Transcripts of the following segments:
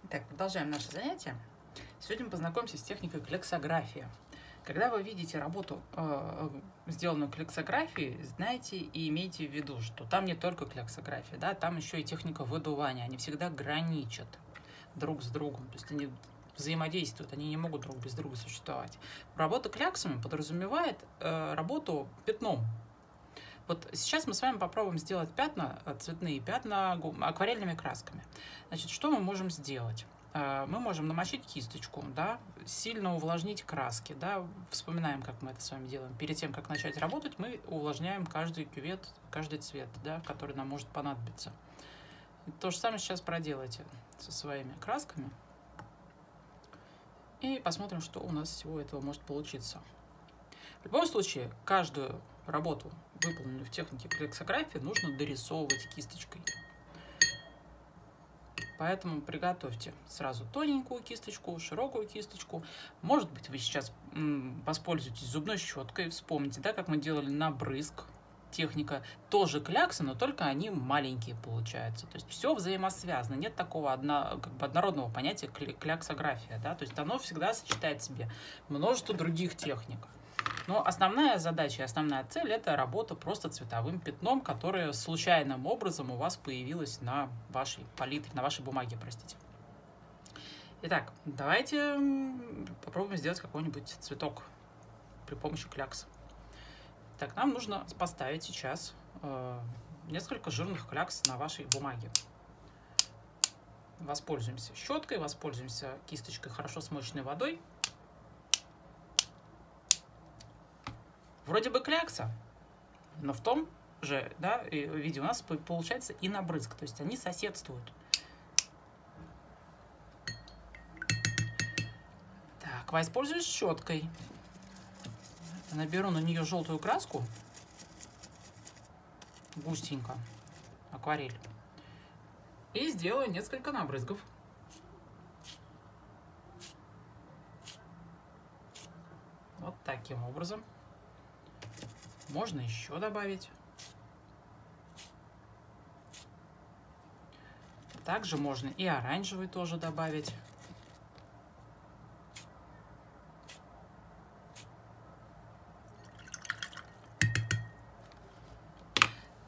Итак, продолжаем наше занятие. Сегодня мы познакомимся с техникой клексографии. Когда вы видите работу, сделанную клексографией, знайте и имейте в виду, что там не только клексография, да, там еще и техника выдувания. Они всегда граничат друг с другом, то есть они взаимодействуют, они не могут друг без друга существовать. Работа кляксами подразумевает работу пятном. Вот сейчас мы с вами попробуем сделать пятна, цветные пятна акварельными красками. Значит, что мы можем сделать? Мы можем намочить кисточку, да, сильно увлажнить краски, да, вспоминаем, как мы это с вами делаем. Перед тем, как начать работать, мы увлажняем каждый кювет, каждый цвет, да, который нам может понадобиться. И то же самое сейчас проделайте со своими красками. И посмотрим, что у нас из всего этого может получиться. В любом случае, каждую работу, выполненную в технике клексографии, нужно дорисовывать кисточкой. Поэтому приготовьте сразу тоненькую кисточку, широкую кисточку. Может быть, вы сейчас воспользуетесь зубной щеткой. Вспомните, да, как мы делали набрызг. Техника тоже кляксы, но только они маленькие получаются. То есть все взаимосвязано. Нет такого однородного понятия кляксография. Да? То есть оно всегда сочетает в себе множество других техник. Но основная задача и основная цель – это работа просто цветовым пятном, которое случайным образом у вас появилось на вашей палитре, на вашей бумаге, простите. Итак, давайте попробуем сделать какой-нибудь цветок при помощи клякс. Так, нам нужно поставить сейчас несколько жирных клякс на вашей бумаге. Воспользуемся щеткой, воспользуемся кисточкой, хорошо смоченной водой. Вроде бы клякса, но в том же, да, виде у нас получается и набрызг, то есть они соседствуют. Так, воспользуюсь щеткой. Наберу на нее желтую краску, густенько, акварель, и сделаю несколько набрызгов. Вот таким образом. Можно еще добавить. Также можно и оранжевый тоже добавить.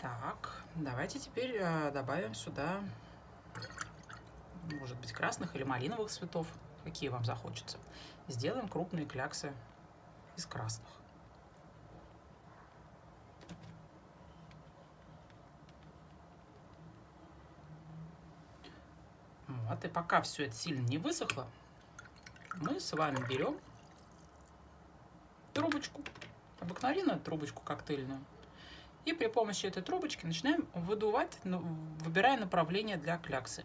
Так, давайте теперь добавим сюда, может быть, красных или малиновых цветов, какие вам захочется. Сделаем крупные кляксы из красных. Вот, и пока все это сильно не высохло, мы с вами берем трубочку, обыкновенную трубочку коктейльную, и при помощи этой трубочки начинаем выдувать, выбирая направление для кляксы.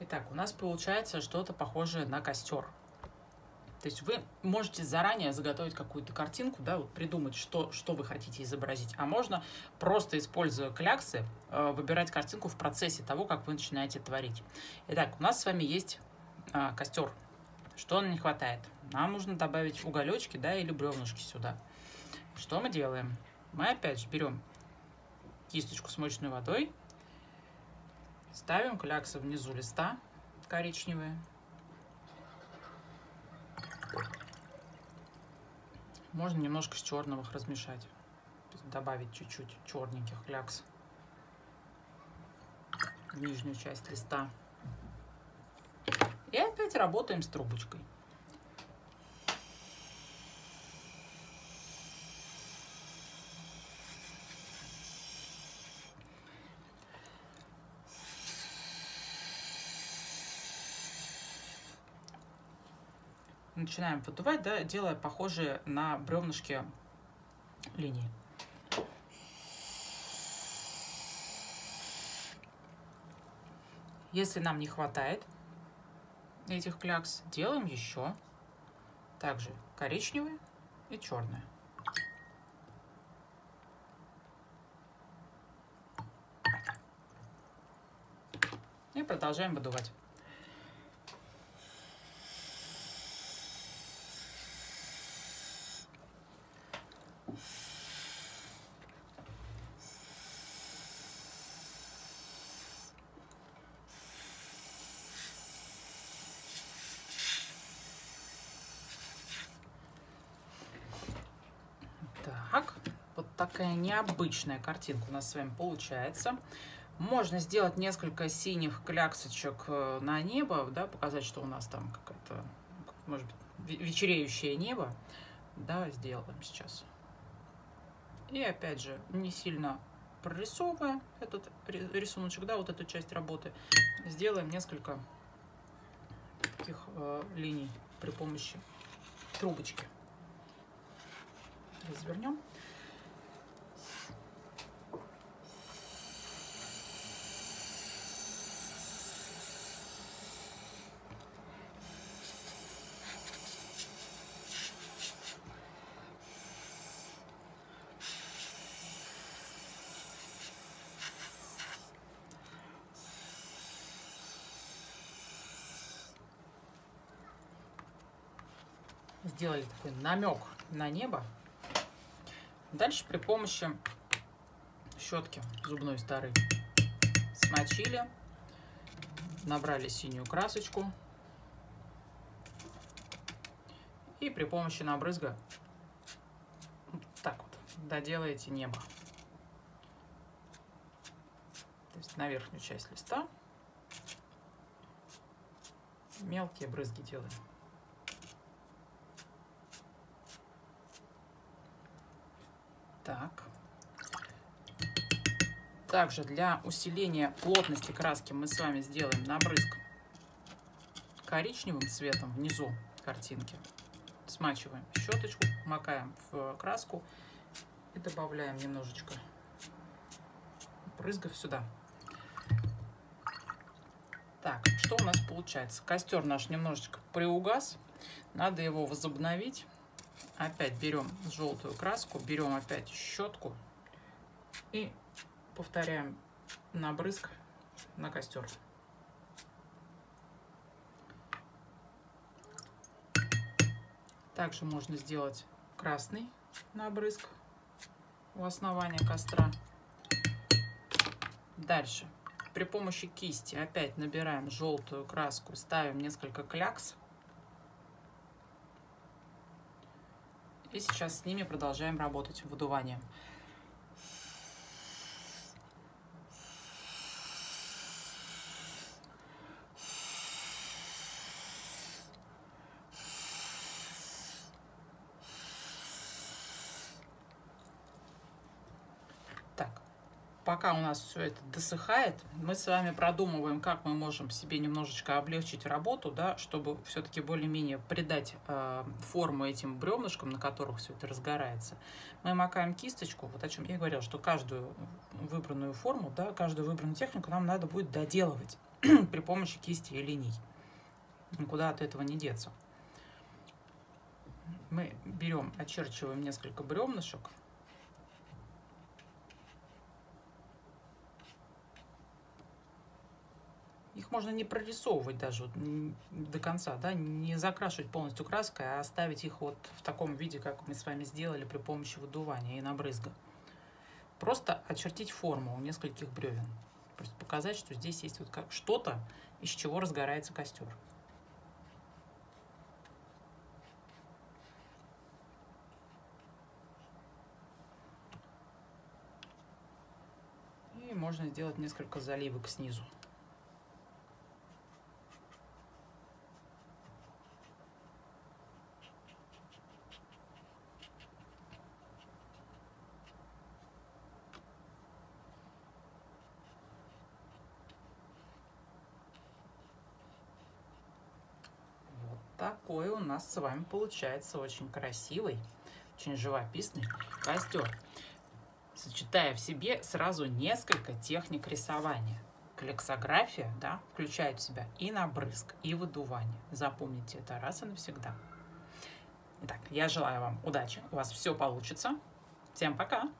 Итак, у нас получается что-то похожее на костер. То есть вы можете заранее заготовить какую-то картинку, да, вот придумать, что вы хотите изобразить. А можно, просто используя кляксы, выбирать картинку в процессе того, как вы начинаете творить. Итак, у нас с вами есть костер. Что нам не хватает? Нам нужно добавить уголечки, да, или бревнышки сюда. Что мы делаем? Мы опять же берем кисточку с мочной водой, ставим кляксы внизу листа коричневые. Можно немножко с черного их размешать. Добавить чуть-чуть черненьких клякс в нижнюю часть листа. И опять работаем с трубочкой. Начинаем выдувать, да, делая похожие на бревнышки линии. Если нам не хватает этих клякс делаем еще также коричневые и черные. И продолжаем выдувать. Так, вот такая необычная картинка у нас с вами получается. Можно сделать несколько синих кляксочек на небо, да, показать, что у нас там какая-то, может быть, вечереющее небо. Да, сделаем сейчас. И опять же, не сильно прорисовывая этот рисуночек, да, вот эту часть работы, сделаем несколько таких линий при помощи трубочки. Развернем. Сделали такой намек на небо. Дальше при помощи щетки зубной старой смочили, набрали синюю красочку и при помощи набрызга вот так вот доделаете небо. То есть на верхнюю часть листа мелкие брызги делаем. Так. Также для усиления плотности краски мы с вами сделаем набрызг коричневым цветом внизу картинки. Смачиваем щеточку, макаем в краску и добавляем немножечко брызгов сюда. Так, что у нас получается? Костер наш немножечко приугас, надо его возобновить. Опять берем желтую краску, берем опять щетку и повторяем набрызг на костер. Также можно сделать красный набрызг у основания костра. Дальше при помощи кисти опять набираем желтую краску, ставим несколько клякс. И сейчас с ними продолжаем работать выдуванием. Так, пока у нас все это досыхает, мы с вами продумываем, как мы можем себе немножечко облегчить работу, да, чтобы все-таки более-менее придать форму этим бревнышкам, на которых все это разгорается. Мы макаем кисточку, вот о чем я говорила, что каждую выбранную форму, да, каждую выбранную технику нам надо будет доделывать при помощи кисти и линий. Никуда от этого не деться. Мы берем, очерчиваем несколько бревнышек. Их можно не прорисовывать даже до конца, да, не закрашивать полностью краской, а оставить их вот в таком виде, как мы с вами сделали при помощи выдувания и набрызга. Просто очертить форму у нескольких бревен. Просто показать, что здесь есть вот как что-то, из чего разгорается костер. И можно сделать несколько заливок снизу. Такой у нас с вами получается очень красивый, очень живописный костер, сочетая в себе сразу несколько техник рисования. клексография, да, включает в себя и набрызг, и выдувание. Запомните это раз и навсегда. Итак, я желаю вам удачи, у вас все получится. Всем пока!